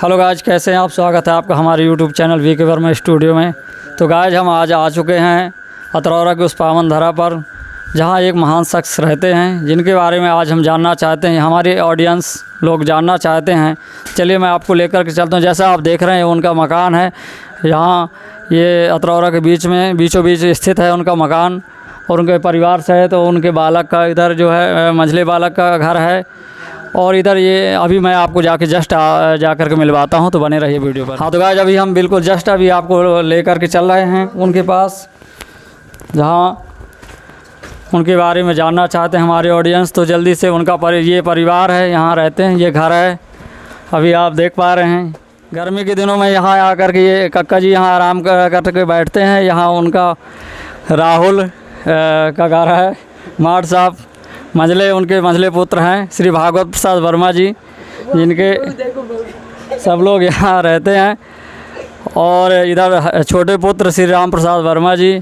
Hello guys, कैसे हैं आप? स्वागत है आपका हमारे YouTube channel VK Verma studio में। तो गाइज हम आज आ चुके हैं अतरौरा के उस पावन धरा पर जहां एक महान शख्स रहते हैं, जिनके बारे में आज हम जानना चाहते हैं। हमारे ऑडियंस लोग जानना चाहते हैं। चलिए मैं आपको लेकर के चलता हूं। जैसा आप देख रहे हैं उनका मकान है यहाँ, ये अतरौरा के बीचों बीच स्थित है उनका मकान। और उनके परिवार से है तो उनके बालक का इधर जो है मंझले बालक का घर है। और इधर ये अभी मैं आपको जाके जस्ट जाकर के मिलवाता हूँ, तो बने रहिए वीडियो पर। हाँ तो गाइस अभी हम बिल्कुल जस्ट अभी आपको लेकर के चल रहे हैं उनके पास, जहाँ उनके बारे में जानना चाहते हैं हमारे ऑडियंस। तो जल्दी से उनका ये परिवार है, यहाँ रहते हैं, ये घर है। अभी आप देख पा रहे हैं गर्मी के दिनों में यहाँ आकर के ये कक्का जी यहाँ आराम करके बैठते हैं। यहाँ उनका राहुल का घर है। माठ साहब उनके मंझले पुत्र हैं श्री भागवत प्रसाद वर्मा जी, जिनके सब लोग यहाँ रहते हैं। और इधर छोटे पुत्र श्री राम प्रसाद वर्मा जी,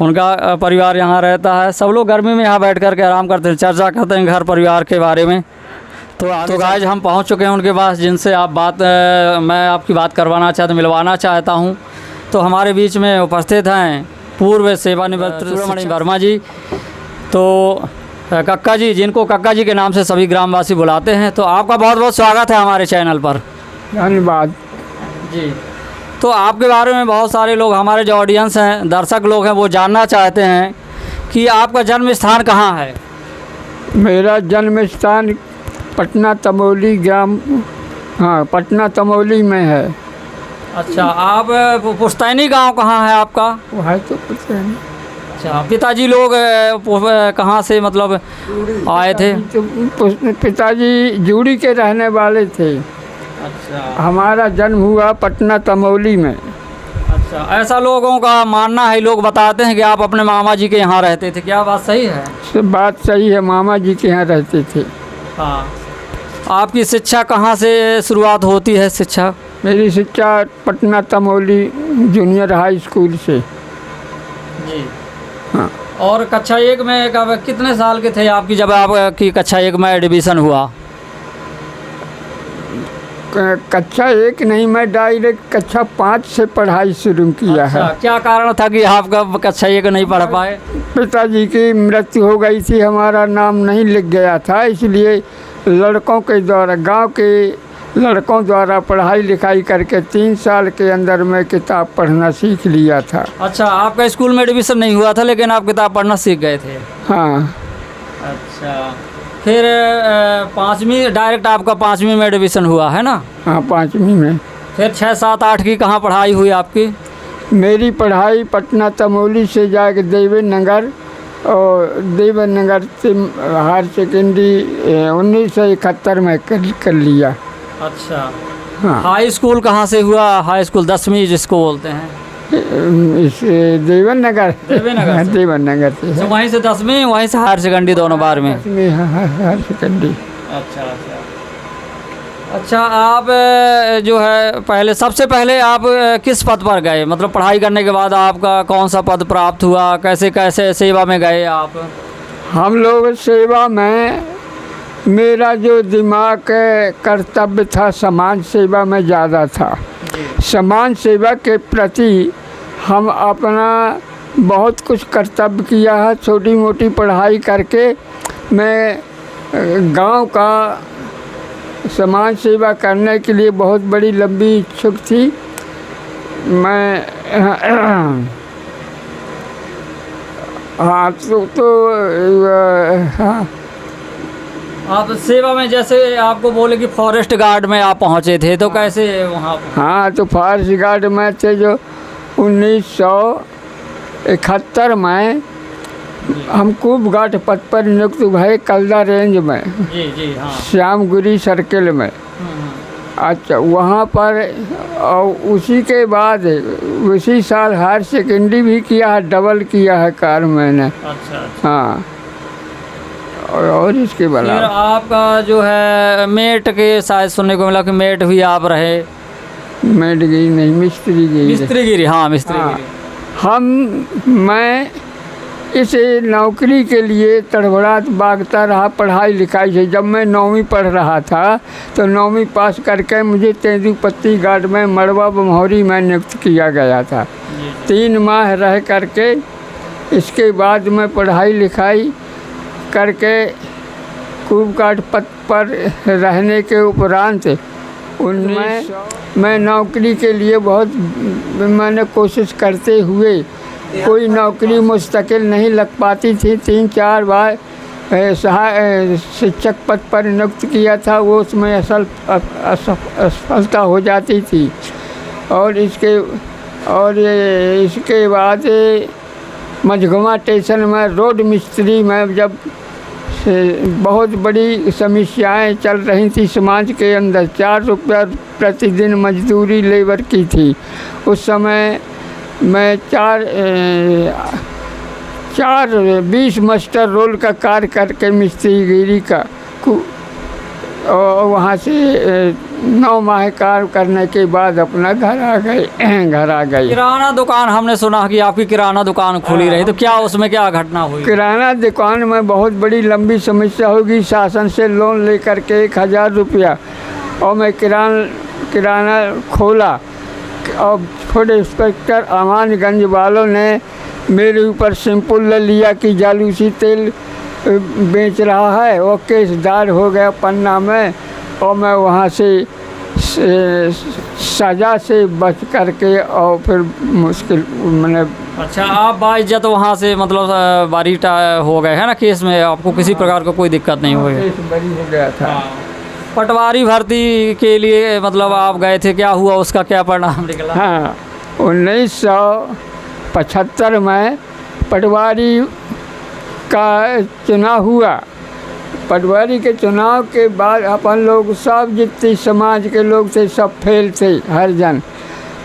उनका परिवार यहाँ रहता है। सब लोग गर्मी में यहाँ बैठ कर के आराम करते हैं, चर्चा करते हैं घर परिवार के बारे में। तो गाइस हम पहुँच चुके हैं उनके पास, जिनसे आप मैं आपकी बात करवाना चाहता, मिलवाना चाहता हूँ। तो हमारे बीच में उपस्थित हैं पूर्व सेवानिवृत्त सुब्रमण्य वर्मा जी, तो कक्का जी, जिनको कक्का जी के नाम से सभी ग्रामवासी बुलाते हैं। तो आपका बहुत बहुत स्वागत है हमारे चैनल पर। धन्यवाद जी। तो आपके बारे में बहुत सारे लोग, हमारे जो ऑडियंस हैं, दर्शक लोग हैं, वो जानना चाहते हैं कि आपका जन्म स्थान कहाँ है? मेरा जन्म स्थान पटना तमौली ग्राम, हाँ पटना तमौली में है। अच्छा, आप पुश्तैनी गांव कहाँ है आपका? वो है तो पुश्तैनी। अच्छा, पिताजी लोग कहाँ से मतलब आए थे? पिताजी जूड़ी के रहने वाले थे। अच्छा, हमारा जन्म हुआ पटना तमौली में। अच्छा, ऐसा लोगों का मानना है, लोग बताते हैं कि आप अपने मामा जी के यहाँ रहते थे। क्या बात सही है? सब बात सही है, मामा जी के यहाँ रहते थे। हाँ। आपकी शिक्षा कहाँ से शुरुआत होती है? शिक्षा मेरी शिक्षा पटना तमौली जूनियर हाई स्कूल से। जी। हाँ। और कक्षा 1 में कितने साल के थे आपकी जब आपकी कक्षा 1 में एडमिशन हुआ? कक्षा 1 नहीं, मैं डायरेक्ट कक्षा 5 से पढ़ाई शुरू किया है। क्या कारण था कि आपका कक्षा 1 नहीं पढ़ पाए? पिताजी की मृत्यु हो गई थी, हमारा नाम नहीं लिख गया था, इसलिए लड़कों के द्वारा, गांव के लड़कों द्वारा पढ़ाई लिखाई करके 3 साल के अंदर मैं किताब पढ़ना सीख लिया था। अच्छा, आपका स्कूल में एडमिशन नहीं हुआ था लेकिन आप किताब पढ़ना सीख गए थे? हाँ। अच्छा, फिर 5वीं डायरेक्ट आपका 5वीं में एडमिशन हुआ है ना? हाँ 5वीं में। फिर 6, 7, 8 की कहाँ पढ़ाई हुई आपकी? मेरी पढ़ाई पटना तमौली से जाके देवेनगर, और देवेनगर से हायर सेकेंडरी 1971 में कर लिया। अच्छा। हाँ। हाई स्कूल कहाँ से हुआ? हाई स्कूल 10वीं जिसको बोलते हैं, इस देवेनगर देवेनगर से तो वहीं से 10वीं, वहीं से हायर सेकेंडरी, दोनों बार में? Higher secondary. अच्छा अच्छा अच्छा। आप जो है पहले, सबसे पहले आप किस पद पर गए? मतलब पढ़ाई करने के बाद आपका कौन सा पद प्राप्त हुआ? कैसे कैसे सेवा में गए आप? हम लोग सेवा में, मेरा जो दिमाग कर्तव्य था समाज सेवा में ज़्यादा था। समाज सेवा के प्रति हम अपना बहुत कुछ कर्तव्य किया है। छोटी मोटी पढ़ाई करके मैं गांव का समाज सेवा करने के लिए बहुत बड़ी लंबी इच्छुक थी। मैं हाँ हाँ। आप सेवा में, जैसे आपको बोले कि फॉरेस्ट गार्ड में आप पहुंचे थे, तो कैसे वहाँ? हाँ, तो फॉरेस्ट गार्ड में थे जो 1971 में हम खूब घाट पद पर नियुक्त भये कल्दा रेंज में। जी हाँ। श्यामगिरी सर्किल में। अच्छा, वहाँ पर, और उसी के बाद उसी साल हायर सेकेंडरी भी किया है, डबल किया है कार मैंने। अच्छा। हाँ। और इसके बाद फिर आपका जो है मेट के, शायद सुनने को मिला कि मेट भी आप रहे। मेटगिरी नहीं, मिस्त्रीगिरी। मिस्त्रीगिरी, हाँ मिस्त्रीगिरी। हाँ। मैं इस नौकरी के लिए तड़बड़ाहट भागता रहा पढ़ाई लिखाई से। जब मैं 9वीं पढ़ रहा था तो 9वीं पास करके मुझे तेंदुपत्ती घाट में मड़वा बमहौरी में नियुक्त किया गया था। 3 माह रह करके इसके बाद मैं पढ़ाई लिखाई करके कूपकाट पद पर रहने के उपरांत मैं नौकरी के लिए बहुत मैंने कोशिश करते हुए कोई नौकरी मुस्तकिल नहीं लग पाती थी। 3-4 बार शिक्षक पद पर नियुक्त किया था, वो उसमें असफलता हो जाती थी। और इसके बाद मझगवा स्टेशन में रोड मिस्त्री में जब बहुत बड़ी समस्याएं चल रही थी समाज के अंदर। 4 रुपया प्रतिदिन मजदूरी लेबर की थी। उस समय मैं 20 मास्टर रोल का कार्य करके मिस्त्रीगिरी का और वहाँ से 9 माह कार्य करने के बाद अपना घर आ गए। किराना दुकान, हमने सुना कि आपकी किराना दुकान खुली रही, तो क्या उसमें क्या घटना हुई? किराना दुकान में बहुत बड़ी लंबी समस्या होगी। शासन से लोन लेकर के 1000 रुपया और मैं किराना खोला और फूड इंस्पेक्टर अमानगंज वालों ने मेरे ऊपर सिंपल ले लिया कि जालूसी तेल बेच रहा है। वो केसदार हो गया पन्ना में और मैं वहाँ से सज़ा से बच करके और फिर मुश्किल मैंने। अच्छा, आप बाइज्जत वहाँ से मतलब बारी हो गए हैं ना केस में? आपको किसी प्रकार का कोई दिक्कत नहीं हुई? केस बरी हो गया था। पटवारी भर्ती के लिए मतलब आप गए थे, क्या हुआ, उसका क्या परिणाम निकला? हाँ, 1975 में पटवारी का चुनाव हुआ। पटवारी के चुनाव के बाद अपन लोग सब जितने समाज के लोग थे सब फेल थे, हर जन।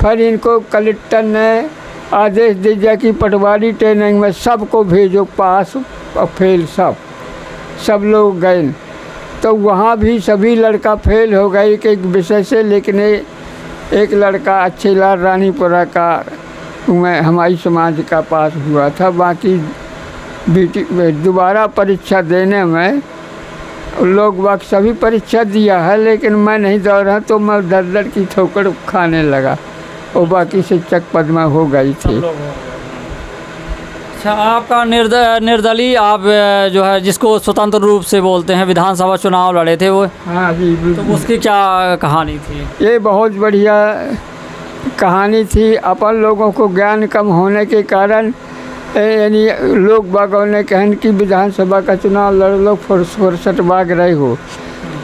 फिर इनको कलेक्टर ने आदेश दे दिया कि पटवारी ट्रेनिंग में सबको भेजो पास और फेल सब लोग गए। तो वहाँ भी सभी लड़का फेल हो गए एक विषय से, लेकिन एक लड़का अच्छे लाल रानीपुरा का मैं हमारी समाज का पास हुआ था। बाकी दोबारा परीक्षा देने में लोग बाग सभी परीक्षा दिया है, लेकिन मैं नहीं दौड़ा तो मैं दर की ठोकर खाने लगा और बाकी शिक्षक पद में हो गई थी। अच्छा, आपका निर्दलीय आप जो है जिसको स्वतंत्र रूप से बोलते हैं विधानसभा चुनाव लड़े थे वो? हाँ जी, तो उसकी क्या कहानी थी? ये बहुत बढ़िया कहानी थी। अपन लोगों को ज्ञान कम होने के कारण यानी लोग बागों ने कहन कि विधानसभा का चुनाव लड़ लो, फुर्सत भाग रहे हो।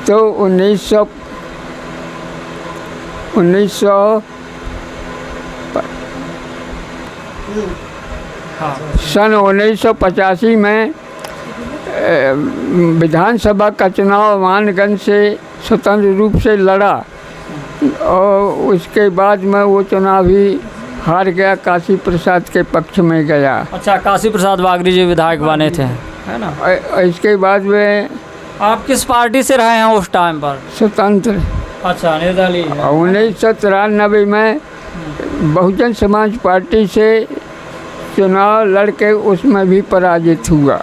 तो 1985 में विधानसभा का चुनाव मानगंज से स्वतंत्र रूप से लड़ा और उसके बाद में वो चुनाव ही हार गया, काशी प्रसाद के पक्ष में गया। अच्छा, काशी प्रसाद बागरी जी विधायक बने थे, है ना? इसके बाद में आप किस पार्टी से रहे हैं उस टाइम पर? स्वतंत्र। अच्छा, निर्दलीय। 1993 में बहुजन समाज पार्टी से चुनाव लड़के उसमें भी पराजित हुआ।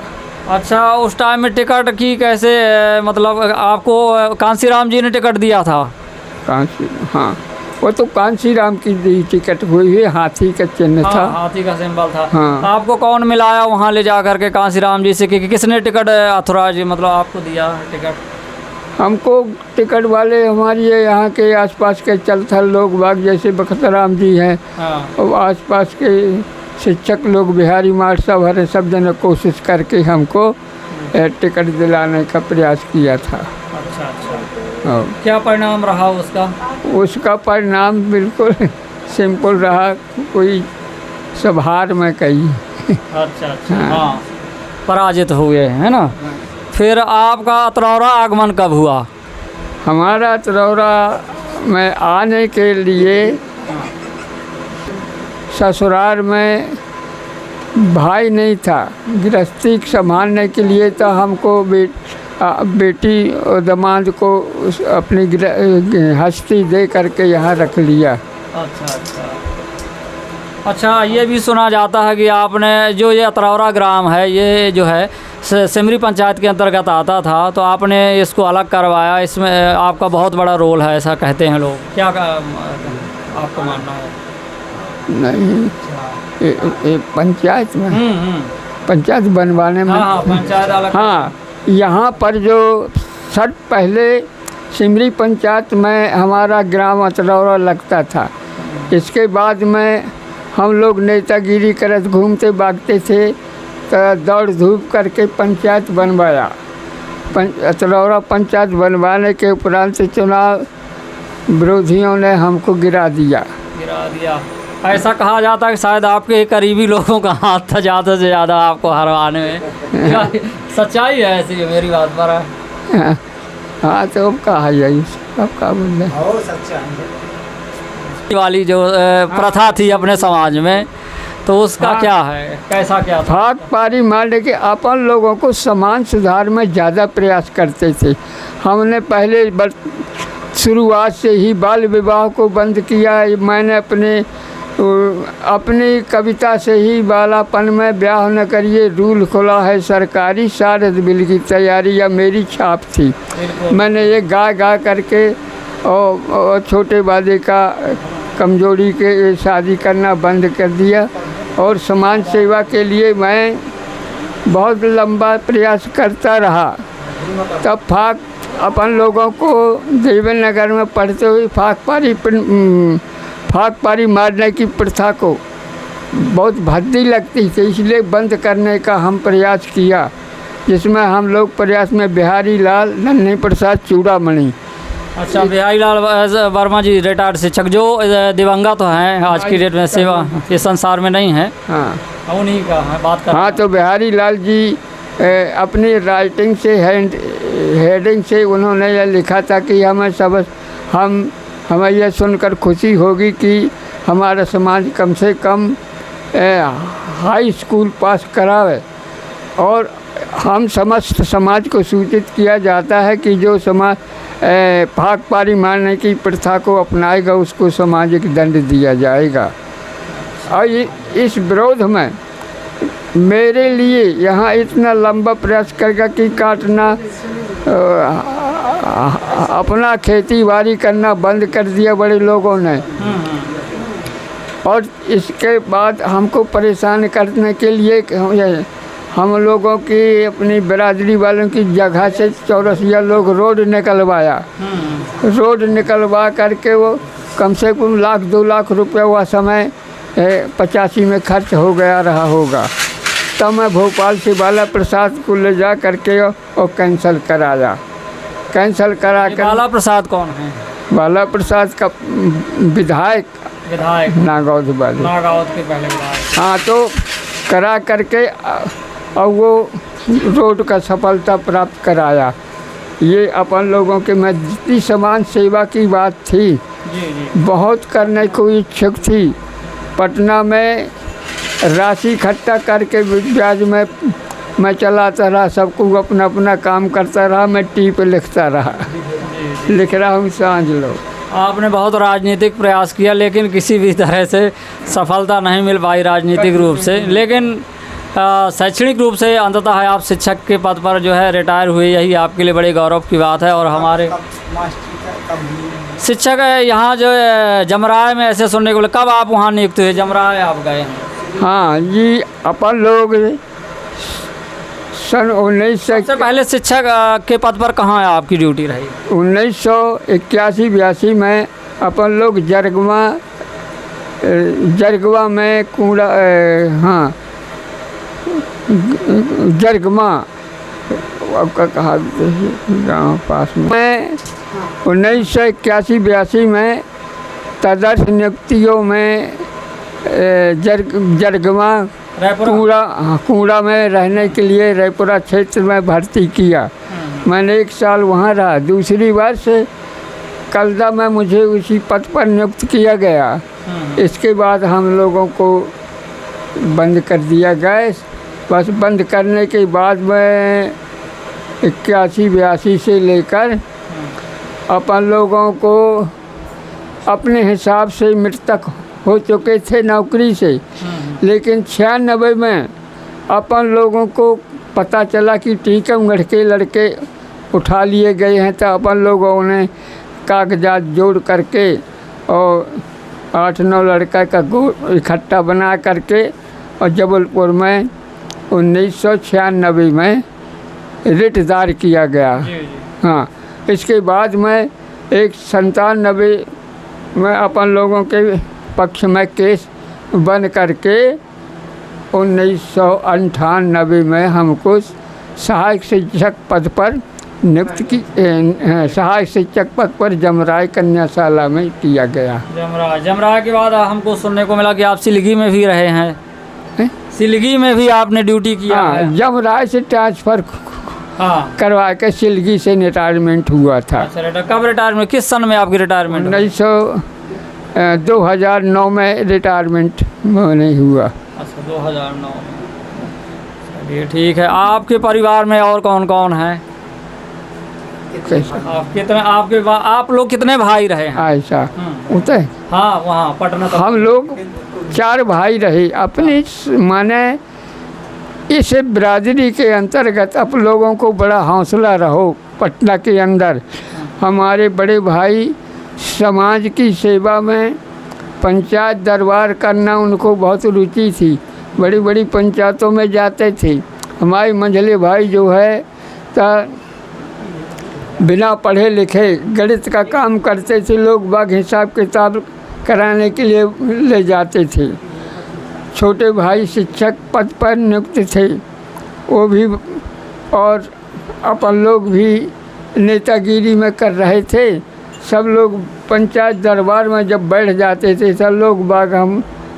अच्छा, उस टाइम में टिकट की कैसे मतलब आपको कांसीराम जी ने टिकट दिया था? हाँ, वो तो कांसीराम की टिकट हुई है, हाथी का चिन्ह था। हाथी का सिंबल था। हाँ। आपको कौन मिलाया वहाँ ले जा करके कांसीराम जी से कि किसने टिकट अथोराइज मतलब आपको दिया टिकट? हमको टिकट वाले हमारी यहाँ के आसपास के चलथल लोग बाग जैसे बखतराम जी हैं। हाँ। और आसपास के शिक्षक लोग बिहारी मार सब हरे सब जन कोशिश करके हमको टिकट दिलाने का प्रयास किया था। अच्छा अच्छा, क्या परिणाम रहा उसका? उसका परिणाम बिल्कुल सिंपल रहा, कोई सभार में कही। अच्छा अच्छा, हाँ, पराजित हुए, है ना? फिर आपका अतरौरा आगमन कब हुआ? हमारा अतरौरा में आने के लिए ससुराल में भाई नहीं था, गृहस्थी संभालने के लिए तो हमको बेटी और दामाद को अपनी हस्ती दे करके यहाँ रख लिया। अच्छा अच्छा। अच्छा, ये भी सुना जाता है कि आपने जो ये अतरौरा ग्राम है, ये जो है सिमरी पंचायत के अंतर्गत आता था, तो आपने इसको अलग करवाया, इसमें आपका बहुत बड़ा रोल है, ऐसा कहते हैं लोग। क्या आपको मानना है? नहीं, ये पंचायत में, पंचायत बनवाने में, हाँ, पंचायत अलग। हाँ, यहाँ पर जो सट पहले सिमरी पंचायत में हमारा ग्राम अतरौरा लगता था। इसके बाद में हम लोग नेतागिरी करत घूमते भागते थे, तो दौड़ धूप करके पंचायत बनवाया। अतरौरा पंचायत बनवाने के उपरांत चुनाव विरोधियों ने हमको गिरा दिया। ऐसा कहा जाता है कि शायद आपके करीबी लोगों का हाथ था ज़्यादा से ज़्यादा आपको हरवाने में। क्या सच्चाई है ऐसी? मेरी बात पर है। हाँ, तो अब कहा जाए, अब क्या बोल वाली जो प्रथा थी अपने समाज में, तो उसका क्या है, कैसा क्या था? भाग पारी मारने के अपन लोगों को समाज सुधार में ज़्यादा प्रयास करते थे। हमने पहले शुरुआत से ही बाल विवाह को बंद किया। मैंने अपनी कविता से ही बालापन में ब्याह न करिए, रूल खुला है सरकारी, शारद बिल की तैयारी, या मेरी छाप थी। मैंने ये गा करके और छोटे वादे का कमजोरी के शादी करना बंद कर दिया। और समाज सेवा के लिए मैं बहुत लंबा प्रयास करता रहा। तब फाक अपन लोगों को देवेंद्र नगर में पढ़ते हुए फाक पारी मारने की प्रथा को बहुत भद्दी लगती थी, इसलिए बंद करने का हम प्रयास किया, जिसमें हम लोग प्रयास में बिहारी लाल नन्ही प्रसाद चूड़ामणि। अच्छा, बिहारी लाल वर्मा जी रिटायर्ड शिक्षक जो दिवंगत तो हैं आज की डेट में, सेवा इस संसार में नहीं है। हाँ, उन्हीं का है बात कर। हाँ, तो बिहारी लाल जी अपनी राइटिंग से हेडिंग से उन्होंने यह लिखा था कि हमें यह सुनकर खुशी होगी कि हमारा समाज कम से कम हाई स्कूल पास करावे, और हम समस्त समाज को सूचित किया जाता है कि जो समाज फाक पारी मारने की प्रथा को अपनाएगा उसको सामाजिक दंड दिया जाएगा। और इस विरोध में मेरे लिए यहाँ इतना लंबा प्रयास करेगा कि काटना, अपना खेती बाड़ी करना बंद कर दिया बड़े लोगों ने। और इसके बाद हमको परेशान करने के लिए हम लोगों की अपनी बिरादरी वालों की जगह से चौरसिया लोग रोड निकलवाया। रोड निकलवा करके वो कम से कम 1-2 लाख रुपये हुआ समय 85 में खर्च हो गया रहा होगा। तब मैं भोपाल से बाला प्रसाद को ले जा करके और कैंसिल कराया। कैंसिल करा कर बाला प्रसाद कौन है? बाला प्रसाद का विधायक नागौद वाले, नागौद के पहले विधायक। हाँ, तो करा करके और वो रोड का सफलता प्राप्त कराया। ये अपन लोगों के में जितनी समाज सेवा की बात थी, बहुत करने को इच्छुक थी। पटना में राशि इकट्ठा करके ब्याज में मैं चलाता रहा, सबको अपना अपना काम करता रहा, मैं टीप लिखता रहा। लिख रहा हूँ सांझ लो। आपने बहुत राजनीतिक प्रयास किया, लेकिन किसी भी तरह से सफलता नहीं मिल पाई राजनीतिक रूप से। लेकिन शैक्षणिक रूप से अंततः आप शिक्षक के पद पर जो है रिटायर हुए, यही आपके लिए बड़े गौरव की बात है। और हमारे शिक्षक यहाँ जो जमराय में ऐसे सुनने को कब आप वहाँ नियुक्त हुए? जमराय आप गए हैं? हाँ जी, अपन लोग सन 1900 सबसे पहले शिक्षक के पद पर कहाँ आपकी ड्यूटी रही? 1981-82 में अपन लोग जरगवा में जरगमा आपका कहा गाँव पास में। मैं 1981-82 में तदर्थ नियुक्तियों में जरगमा कूड़ा में रहने के लिए रायपुरा क्षेत्र में भर्ती किया। मैंने 1 साल वहाँ रहा। दूसरी बार से कलदा में मुझे उसी पद पर नियुक्त किया गया। इसके बाद हम लोगों को बंद कर दिया गैस। बस बंद करने के बाद में 81-82 से लेकर अपन लोगों को अपने हिसाब से मृतक हो चुके थे नौकरी से, लेकिन 96 में अपन लोगों को पता चला कि टीकमगढ़ के लड़के उठा लिए गए हैं, तो अपन लोगों ने कागजात जोड़ करके और 8-9 लड़का का इकट्ठा बना करके और जबलपुर में 1996 में रिटदार किया गया। हाँ, इसके बाद में 97 में अपन लोगों के पक्ष में केस बन करके 1998 में हमको सहायक शिक्षक पद पर नियुक्त की, सहायक शिक्षक पद पर जमराय कन्याशाला में किया गया। जमराय के बाद हमको सुनने को मिला कि आप सिलगी में भी रहे हैं। सिलगी में भी आपने ड्यूटी किया है? जमराय से ट्रांसफ़र करवा के सिलगी से रिटायरमेंट हुआ था। अच्छा, कब रिटायरमेंट, किस सन में आपकी रिटायरमेंट? 2009 में रिटायरमेंट नहीं हुआ। अच्छा, 2009 में। चलिए ठीक है। आपके परिवार में और कौन कौन है? आप लोग कितने भाई रहे हैं? ऐसा होता है। हाँ, वहाँ पटना हम लोग 4 भाई रहे। अपने माने इस बिरादरी के अंतर्गत आप लोगों को बड़ा हौसला रहो। पटना के अंदर हमारे बड़े भाई समाज की सेवा में, पंचायत दरबार करना उनको बहुत रुचि थी, बड़ी बड़ी पंचायतों में जाते थे। हमारे मंझले भाई जो है तो बिना पढ़े लिखे गणित का काम करते थे, लोग बाग हिसाब किताब कराने के लिए ले जाते थे। छोटे भाई शिक्षक पद पर नियुक्त थे, वो भी, और अपन लोग भी नेतागिरी में कर रहे थे। सब लोग पंचायत दरबार में जब बैठ जाते थे, सब लोग बाग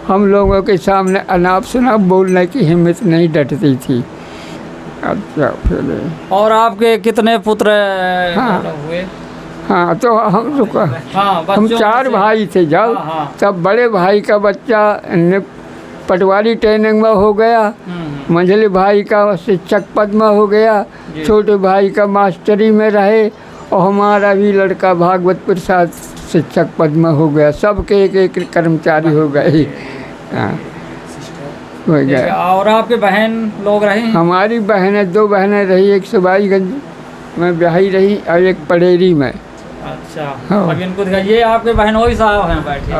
हम लोगों के सामने अनाप शनाप बोलने की हिम्मत नहीं डटती थी। अच्छा, फिर और आपके कितने पुत्र हुए? हाँ, तो हम 4 भाई थे जब। तब बड़े भाई का बच्चा पटवारी ट्रेनिंग में हो गया, मंझले भाई का शिक्षक पद में हो गया, छोटे भाई का मास्टरी में रहे, और हमारा भी लड़का भागवत प्रसाद शिक्षक पद में हो गया। सबके एक कर्मचारी हो गए। हाँ, हो गया। और आपके बहन लोग रहे? हमारी बहनें 2 बहनें रही, एक सबाईगंज में ब्याही रही और एक पडेरी में। अच्छा, अब इनको दिखाइए। ये आपके बहन वही साहब हैं बैठे?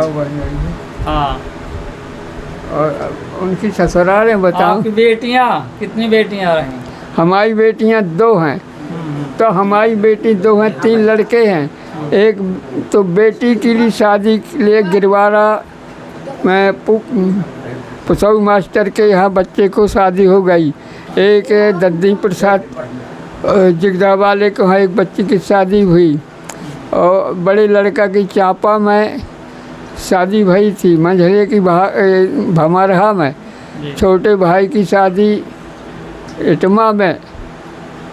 हाँ। और उनकी ससुरालें बताओ। आपकी बेटियाँ, कितनी बेटियाँ रहीं? हमारी बेटियाँ 2 हैं। तो हमारी बेटी 2 हैं, 3 लड़के हैं। एक तो बेटी के लिए शादी के लिए गिरवारा में पुसौ मास्टर के यहाँ बच्चे को शादी हो गई। एक दद्दी प्रसाद जिगदा वाले को यहाँ एक बच्ची की शादी हुई, और बड़े लड़का की चापा में शादी भई थी, मंझले की भमरहा में। छोटे भाई की शादी इटमा में,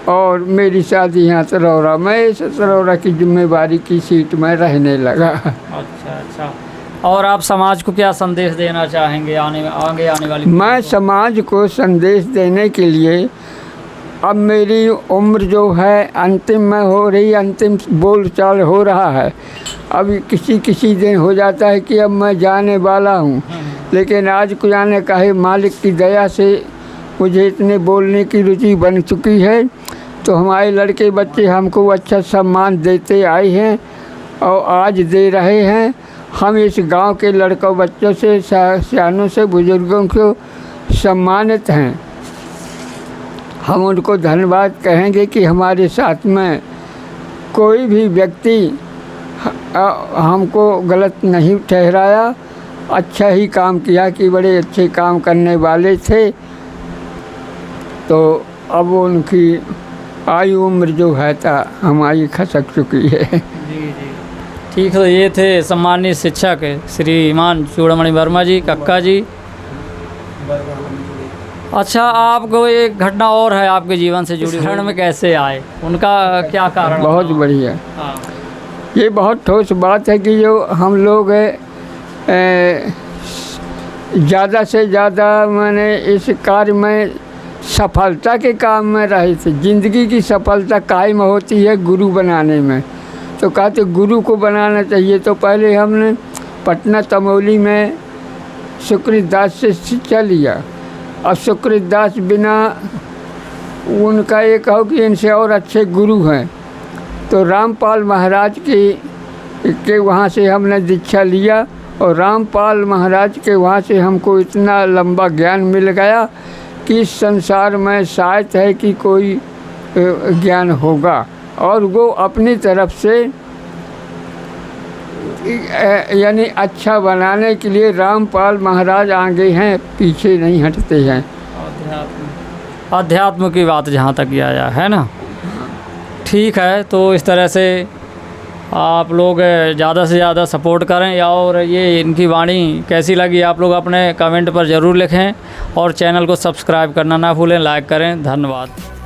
और मेरी शादी यहाँ तरौरा में। तरौरा की जिम्मेवारी की सीट में रहने लगा। अच्छा। और आप समाज को क्या संदेश देना चाहेंगे आगे आने वाली? मैं समाज को संदेश देने के लिए, अब मेरी उम्र जो है अंतिम में हो रही, अंतिम बोल चाल हो रहा है। अब किसी दिन हो जाता है कि अब मैं जाने वाला हूँ, लेकिन आज खुदा ने कहे मालिक की दया से मुझे इतने बोलने की रुचि बन चुकी है, तो हमारे लड़के बच्चे हमको अच्छा सम्मान देते आए हैं और आज दे रहे हैं। हम इस गांव के लड़कों बच्चों से, सियानों से, बुजुर्गों को सम्मानित हैं। हम उनको धन्यवाद कहेंगे कि हमारे साथ में कोई भी व्यक्ति हमको गलत नहीं ठहराया, अच्छा ही काम किया कि बड़े अच्छे काम करने वाले थे। तो अब उनकी आयु उम्र जो है हमारी खसक चुकी है। जी। ठीक है, ये थे सम्मानित शिक्षक श्रीमान चूड़ामणि वर्मा जी, कक्का जी। अच्छा, आपको एक घटना और है आपके जीवन से जुड़ी, शरण में कैसे आए, उनका क्या कारण? बहुत बढ़िया। हाँ। ये बहुत ठोस बात है कि जो हम लोग ज़्यादा से ज़्यादा मैंने इस कार्य में सफलता के काम में रहे थे। ज़िंदगी की सफलता कायम होती है गुरु बनाने में। तो कहते गुरु को बनाना चाहिए, तो पहले हमने पटना तमौली में सुकृत दास से शिक्षा लिया। अब सुकृत दास बिना उनका ये कहो कि इनसे और अच्छे गुरु हैं, तो रामपाल महाराज के वहाँ से हमने दीक्षा लिया और रामपाल महाराज के वहाँ से हमको इतना लंबा ज्ञान मिल गया कि इस संसार में शायद है कि कोई ज्ञान होगा। और वो अपनी तरफ से यानी अच्छा बनाने के लिए रामपाल महाराज आगे हैं, पीछे नहीं हटते हैं। अध्यात्म की बात जहाँ तक किया जाए, है ना। ठीक है, तो इस तरह से आप लोग ज़्यादा से ज़्यादा सपोर्ट करें। और ये इनकी वाणी कैसी लगी आप लोग अपने कमेंट पर ज़रूर लिखें और चैनल को सब्सक्राइब करना ना भूलें, लाइक करें। धन्यवाद।